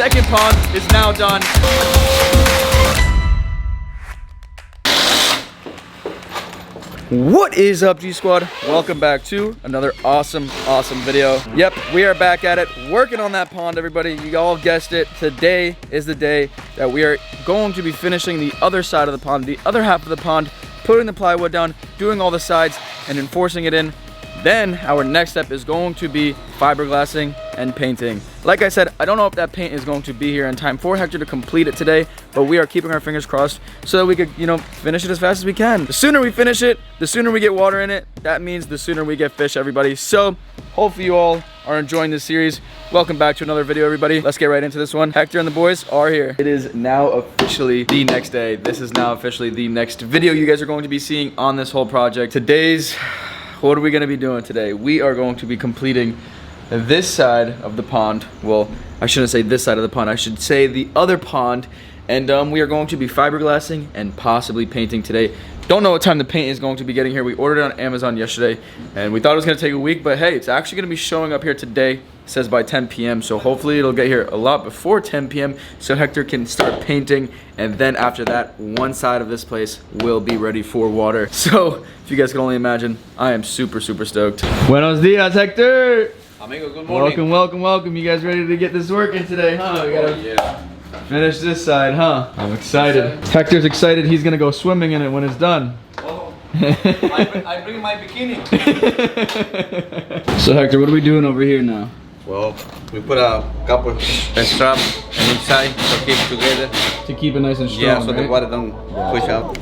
second pond is now done. What is up, G Squad? Welcome back to another awesome video. Yep, we are back at it, working on that pond, everybody. You all guessed it. Today is the day that we are going to be finishing the other side of the pond, the other half of the pond, putting the plywood down, doing all the sides, and enforcing it in. Then our next step is going to be fiberglassing and painting. Like I said, I don't know if that paint is going to be here in time for Hector to complete it today, but we are keeping our fingers crossed so that we could, finish it as fast as we can. The sooner we finish it, the sooner we get water in it, that means the sooner we get fish, everybody. So hopefully you all are enjoying this series. Welcome back to another video, everybody. Let's get right into this one. Hector and the boys are here. It is now officially the next day. This is now officially the next video you guys are going to be seeing on this whole project. What are we going to be doing today? We are going to be completing this side of the pond. Well, I shouldn't say this side of the pond. I should say the other pond. And we are going to be fiberglassing and possibly painting today. Don't know what time the paint is going to be getting here. We ordered it on Amazon yesterday, and we thought it was going to take a week. But hey, it's actually going to be showing up here today. It says by 10 p.m. So hopefully it'll get here a lot before 10 p.m. so Hector can start painting. And then after that, one side of this place will be ready for water. So if you guys can only imagine, I am super stoked. Buenos dias, Hector. Amigo, good morning. Welcome. You guys ready to get this working today, huh? We gotta finish this side, huh? I'm excited. Hector's excited. He's gonna go swimming in it when it's done. Oh, I bring my bikini. So Hector, what are we doing over here now? Well, we put a couple of straps inside to keep together. To keep it nice and strong, yeah, so right? the water don't push out.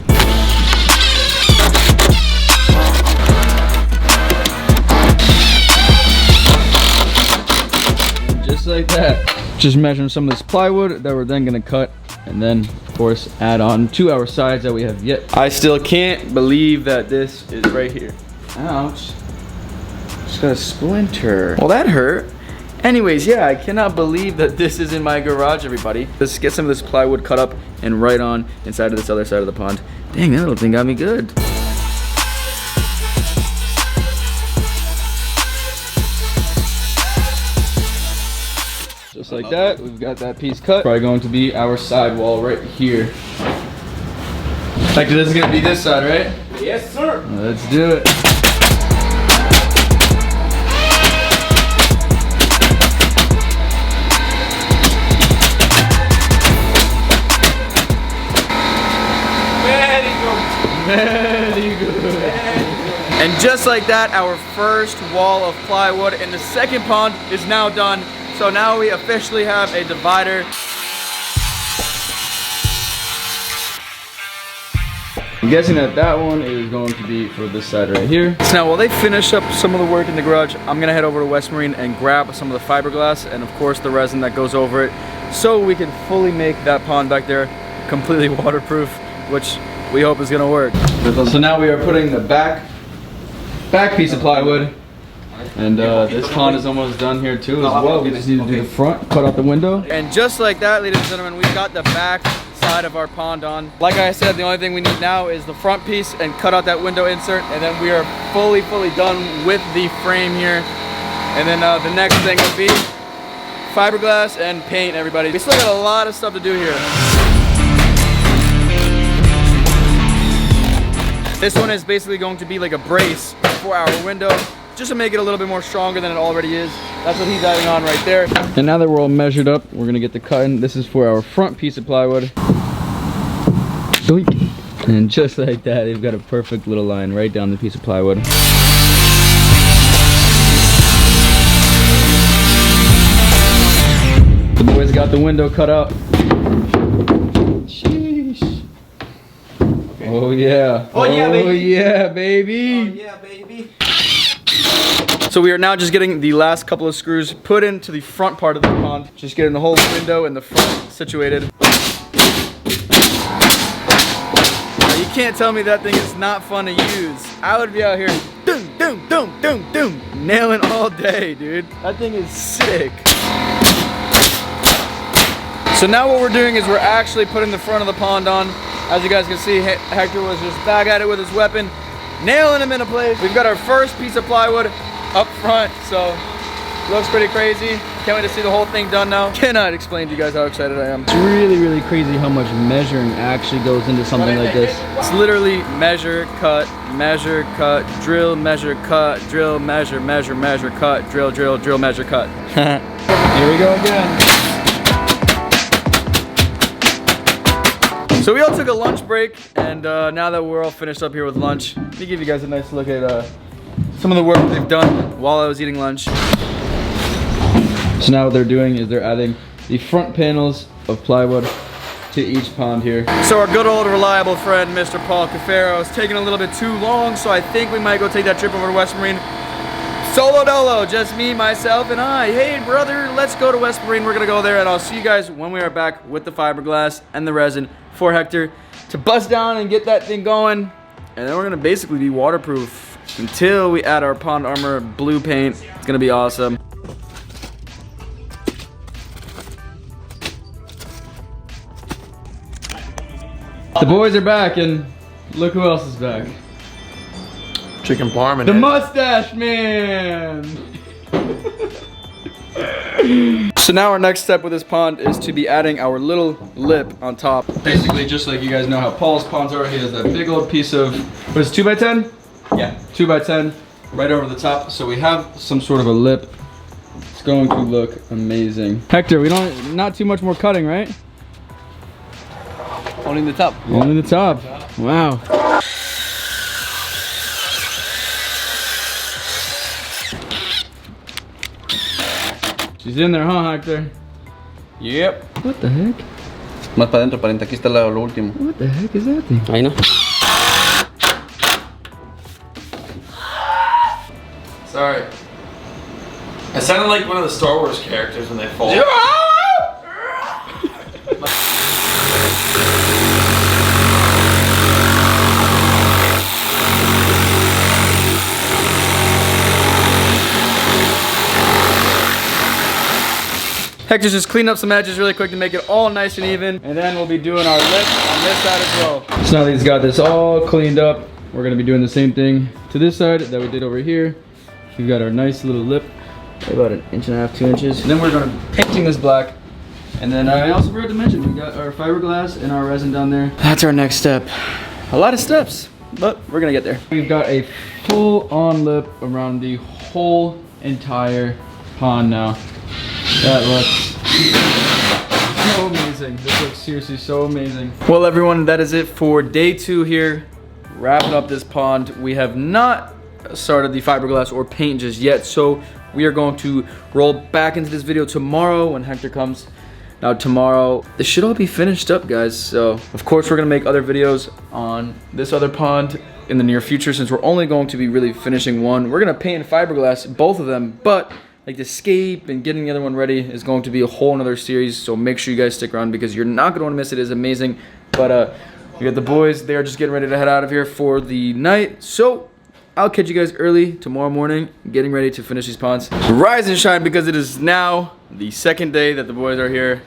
And just like that. Just measuring some of this plywood that we're then gonna cut and then of course add on to our sides that we have yet. I still can't believe that this is right here. Ouch. Just got a splinter. Well, that hurt. Anyways, yeah, I cannot believe that this is in my garage, everybody. Let's get some of this plywood cut up and right on inside of this other side of the pond. Dang, that little thing got me good. Just like that, we've got that piece cut. Probably going to be our side wall right here. Hector, this is gonna be this side, right? Yes, sir. Let's do it. Very good. And just like that, our first wall of plywood in the second pond is now done. So now we officially have a divider. I'm guessing that one is going to be for this side right here. So now while they finish up some of the work in the garage, I'm gonna head over to West Marine and grab some of the fiberglass and of course the resin that goes over it so we can fully make that pond back there completely waterproof, which we hope is gonna work. So now we are putting the back piece of plywood, and this pond is almost done here too as well. We just need to do the front, cut out the window. And just like that, ladies and gentlemen, we've got the back side of our pond on. Like I said, the only thing we need now is the front piece and cut out that window insert, and then we are fully done with the frame here. And then the next thing will be fiberglass and paint, everybody. We still got a lot of stuff to do here. This one is basically going to be like a brace for our window, just to make it a little bit more stronger than it already is. That's what he's adding on right there. And now that we're all measured up, we're gonna get the cutting. This is for our front piece of plywood. Doink. And just like that, they've got a perfect little line right down the piece of plywood. The boys got the window cut out. Oh yeah. Oh yeah, baby. Oh yeah, baby. Oh yeah, baby. So we are now just getting the last couple of screws put into the front part of the pond. Just getting the whole window in the front situated. Now you can't tell me that thing is not fun to use. I would be out here nailing all day, dude. That thing is sick. So now what we're doing is we're actually putting the front of the pond on. As you guys can see, Hector was just back at it with his weapon, nailing him into place. We've got our first piece of plywood up front, so looks pretty crazy. Can't wait to see the whole thing done now. Cannot explain to you guys how excited I am. It's really crazy how much measuring actually goes into something like this. It's literally measure, cut, drill, measure, cut, drill, measure, cut, drill, measure, cut. Here we go again. So we all took a lunch break, and now that we're all finished up here with lunch, let me give you guys a nice look at some of the work they've done while I was eating lunch. So now what they're doing is they're adding the front panels of plywood to each pond here. So our good old reliable friend, Mr. Paul Cafaro, is taking a little bit too long, so I think we might go take that trip over to West Marine. Solo dolo, just me, myself, and I. Hey brother, let's go to West Marine. We're gonna go there, and I'll see you guys when we are back with the fiberglass and the resin for Hector to bust down and get that thing going. And then we're gonna basically be waterproof until we add our Pond Armor blue paint. It's gonna be awesome. The boys are back, and look who else is back. Chicken parm and The mustache man! So now our next step with this pond is to be adding our little lip on top. Basically, just like you guys know how Paul's ponds are, he has that big old piece of, what is it, 2x10? Yeah. 2x10 right over the top. So we have some sort of a lip. It's going to look amazing. Hector, we don't, not too much more cutting, right? only the top. Only the top. Wow. She's in there, huh, Hector? Yep. What the heck? Más para adentro, pariente. Aquí está lo último. What the heck is that thing? Ahí no. Sorry. I sounded like one of the Star Wars characters when they fall. Hector's just cleaning up some edges really quick to make it all nice and even. And then we'll be doing our lip on this side as well. So now that he's got this all cleaned up, we're gonna be doing the same thing to this side that we did over here. We've got our nice little lip, about 1.5 inches, 2 inches. And then we're gonna be painting this black. And then I also forgot to mention, we got our fiberglass and our resin down there. That's our next step. A lot of steps, but we're gonna get there. We've got a full-on lip around the whole entire pond now. That looks so amazing. This looks seriously so amazing. Well, everyone, that is it for day 2 here. Wrapping up this pond. We have not started the fiberglass or paint just yet, so we are going to roll back into this video tomorrow when Hector comes. Now tomorrow, this should all be finished up, guys. So, of course, we're gonna make other videos on this other pond in the near future, since we're only going to be really finishing one. We're gonna paint and fiberglass both of them, but like the scape and getting the other one ready is going to be a whole nother series. So make sure you guys stick around because you're not gonna wanna miss it. It's amazing. But we got the boys, they are just getting ready to head out of here for the night. So I'll catch you guys early tomorrow morning, getting ready to finish these ponds. Rise and shine, because it is now the second day that the boys are here.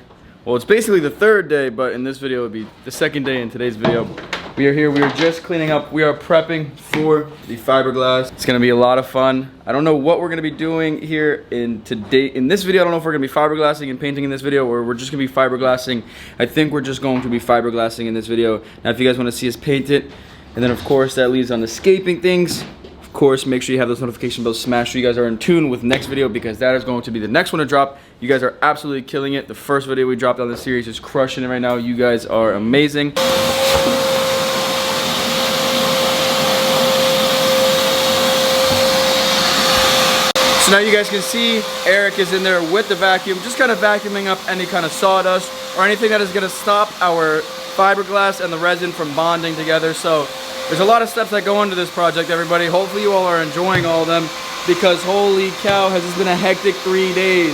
Well, it's basically the third day, but in this video it would be the second day in today's video. We are here, we are just cleaning up. We are prepping for the fiberglass. It's gonna be a lot of fun. I don't know what we're gonna be doing here in this video. I don't know if we're gonna be fiberglassing and painting in this video, or we're just gonna be fiberglassing. I think we're just going to be fiberglassing in this video. Now, if you guys wanna see us paint it, and then of course that leaves on the scaping things. Of course, make sure you have those notification bells smashed so you guys are in tune with next video, because that is going to be the next one to drop. You guys are absolutely killing it. The first video we dropped on this series is crushing it right now. You guys are amazing. So now you guys can see Eric is in there with the vacuum, just kind of vacuuming up any kind of sawdust or anything that is gonna stop our fiberglass and the resin from bonding together. So there's a lot of steps that go into this project, everybody. Hopefully you all are enjoying all of them, because holy cow, has this been a hectic 3 days.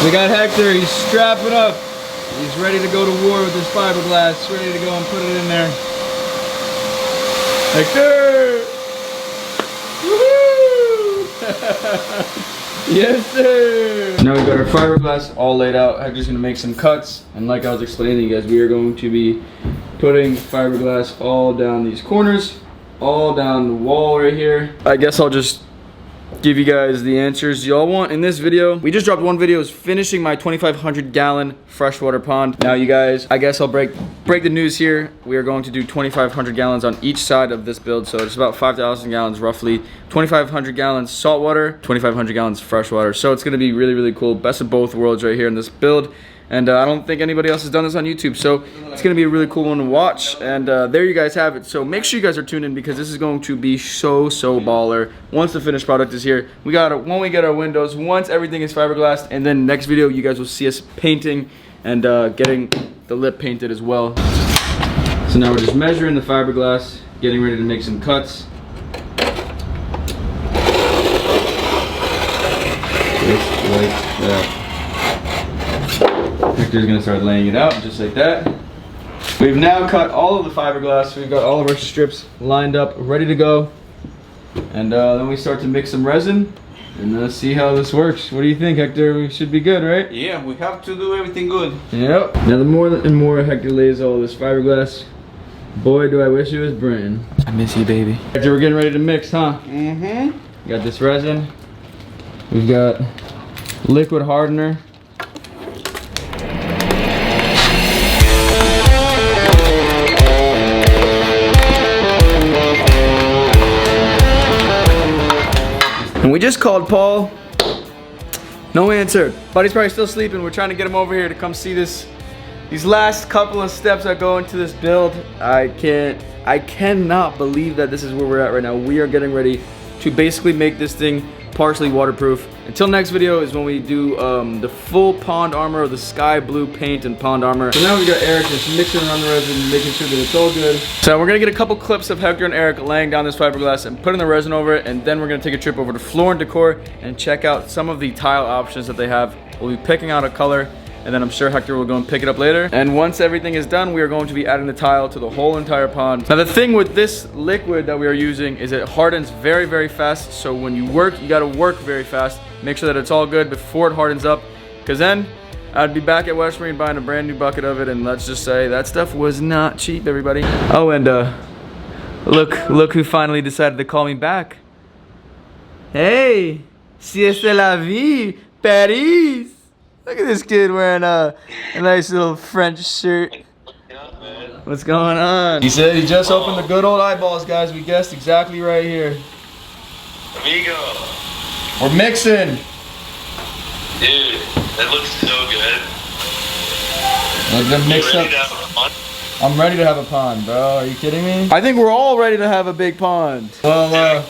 We got Hector, he's strapping up. He's ready to go to war with his fiberglass, ready to go and put it in there. Hector! Woohoo! Yes, sir! Now we've got our fiberglass all laid out. Hector's gonna make some cuts. And like I was explaining to you guys, we are going to be putting fiberglass all down these corners, all down the wall right here. I guess I'll just give you guys the answers y'all want in this video. We just dropped one video is finishing my 2,500 gallon freshwater pond. Now you guys, I guess I'll break the news here. We are going to do 2,500 gallons on each side of this build. So it's about 5,000 gallons roughly. 2,500 gallons saltwater, 2,500 gallons freshwater. So it's gonna be really, really cool. Best of both worlds right here in this build. And I don't think anybody else has done this on YouTube, so it's going to be a really cool one to watch. And there you guys have it. So make sure you guys are tuned in because this is going to be so baller. Once the finished product is here, when we get our windows, once everything is fiberglass, and then next video you guys will see us painting and getting the lip painted as well. So now we're just measuring the fiberglass, getting ready to make some cuts. Just like that. Hector's gonna start laying it out just like that. We've now cut all of the fiberglass. We've got all of our strips lined up, ready to go. And then we start to mix some resin and see how this works. What do you think, Hector? We should be good, right? Yeah, we have to do everything good. Yep. Now the more and more Hector lays all of this fiberglass, boy, do I wish it was Britain. I miss you, baby. Hector, we're getting ready to mix, huh? Mm-hmm. Got this resin. We've got liquid hardener. And we just called Paul. No answer. Buddy's probably still sleeping. We're trying to get him over here to come see this. These last couple of steps that go into this build. I cannot believe that this is where we're at right now. We are getting ready to basically make this thing partially waterproof. Until next video is when we do the full pond armor, or the sky blue paint and pond armor. So now we got Eric just mixing around the resin, making sure that it's all good. So we're gonna get a couple clips of Hector and Eric laying down this fiberglass and putting the resin over it, and then we're gonna take a trip over to Floor & Decor and check out some of the tile options that they have. We'll be picking out a color, and then I'm sure Hector will go and pick it up later. And once everything is done, we are going to be adding the tile to the whole entire pond. Now the thing with this liquid that we are using is it hardens very fast. So when you work, you gotta work very fast. Make sure that it's all good before it hardens up. Cause then I'd be back at West Marine buying a brand new bucket of it, and let's just say that stuff was not cheap, everybody. Oh, and look who finally decided to call me back. Hey, sieste la vie, Paris. Look at this kid wearing a nice little French shirt. What's going on? He said he just opened the good old eyeballs, guys. We guessed exactly right here. Amigo. We're mixing. Dude, that looks so good. We're gonna mix up. I'm ready to have a pond, bro. Are you kidding me? I think we're all ready to have a big pond. Well,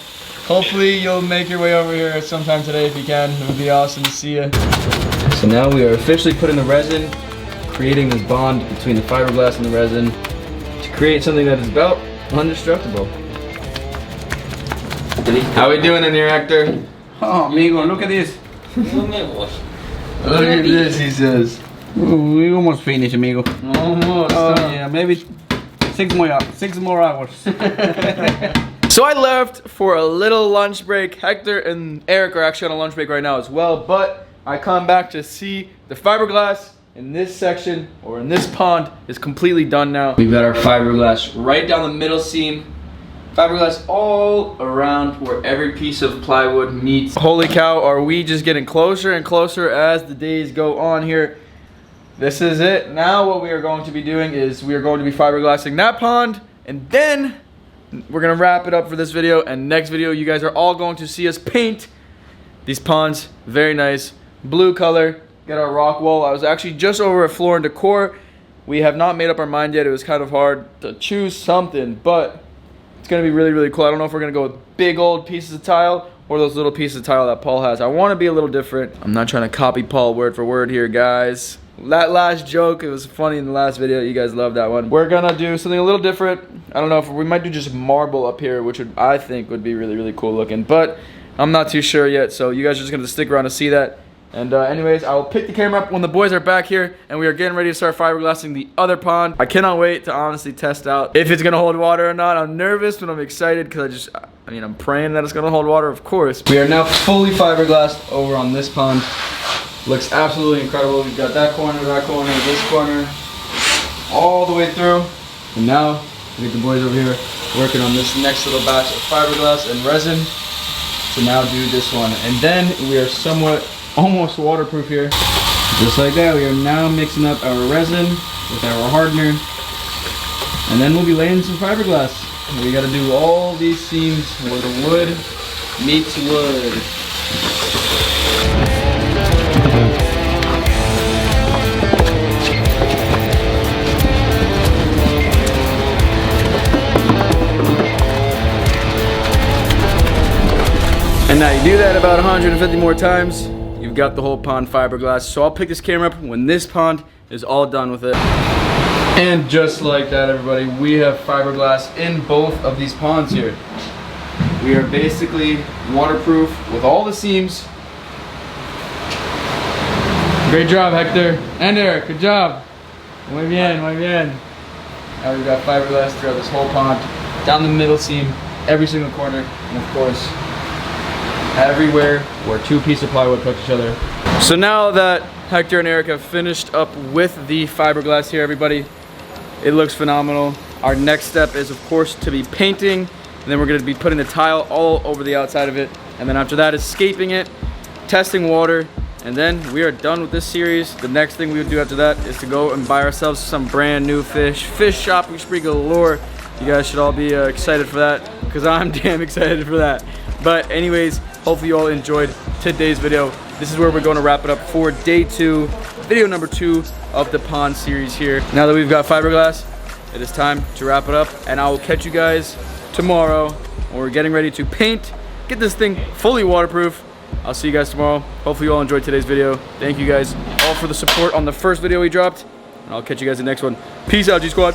hopefully you'll make your way over here sometime today if you can. It would be awesome to see you. So now we are officially putting the resin, creating this bond between the fiberglass and the resin to create something that is about indestructible. How we doing in here, Hector? Oh, amigo, look at this. Look at this, he says. We almost finished, amigo. Almost. Yeah, maybe six more hours. So I left for a little lunch break. Hector and Eric are actually on a lunch break right now as well, but I come back to see the fiberglass in this section, or in this pond, is completely done now. We've got our fiberglass right down the middle seam. Fiberglass all around where every piece of plywood meets. Holy cow, are we just getting closer and closer as the days go on here. This is it. Now what we are going to be doing is we are going to be fiberglassing that pond, and then we're gonna wrap it up for this video, and next video you guys are all going to see us paint these ponds. Very nice. Blue color, got our rock wall. I was actually just over at Floor & Decor. We have not made up our mind yet. It was kind of hard to choose something, but it's gonna be really cool. I don't know if we're gonna go with big old pieces of tile or those little pieces of tile that Paul has. I wanna be a little different. I'm not trying to copy Paul word for word here, guys. That last joke, it was funny in the last video. You guys loved that one. We're gonna do something a little different. I don't know if we might do just marble up here, which I think would be really cool looking, but I'm not too sure yet. So you guys are just gonna stick around to see that. And anyways, I will pick the camera up when the boys are back here and we are getting ready to start fiberglassing the other pond. I cannot wait to honestly test out if it's gonna hold water or not. I'm nervous, but I'm excited because I'm praying that it's gonna hold water, of course. We are now fully fiberglassed over on this pond. Looks absolutely incredible. We've got that corner, this corner, all the way through. And now, we get the boys over here working on this next little batch of fiberglass and resin. to now do this one. And then we are somewhat almost waterproof here. Just like that, we are now mixing up our resin with our hardener. And then we'll be laying some fiberglass. We gotta do all these seams where the wood meets wood. And now you do that about 150 more times, you've got the whole pond fiberglass. So I'll pick this camera up when this pond is all done with it. And just like that, everybody, we have fiberglass in both of these ponds here. We are basically waterproof with all the seams. Great job, Hector and Eric, good job. Muy bien, muy bien. Now we've got fiberglass throughout this whole pond, down the middle seam, every single corner, and of course, everywhere where two pieces of plywood touch each other. So now that Hector and Eric have finished up with the fiberglass here, everybody, it looks phenomenal. Our next step is, of course, to be painting, and then we're going to be putting the tile all over the outside of it, and then after that, escaping it, testing water, and then we are done with this series. The next thing we would do after that is to go and buy ourselves some brand new fish. Fish shopping spree galore. You guys should all be excited for that, because I'm damn excited for that. But anyways, hopefully you all enjoyed today's video. This is where we're going to wrap it up for day 2, video number 2 of the pond series here. Now that we've got fiberglass, it is time to wrap it up, and I will catch you guys tomorrow when we're getting ready to paint, get this thing fully waterproof. I'll see you guys tomorrow. Hopefully you all enjoyed today's video. Thank you guys all for the support on the first video we dropped, and I'll catch you guys in the next one. Peace out, G Squad.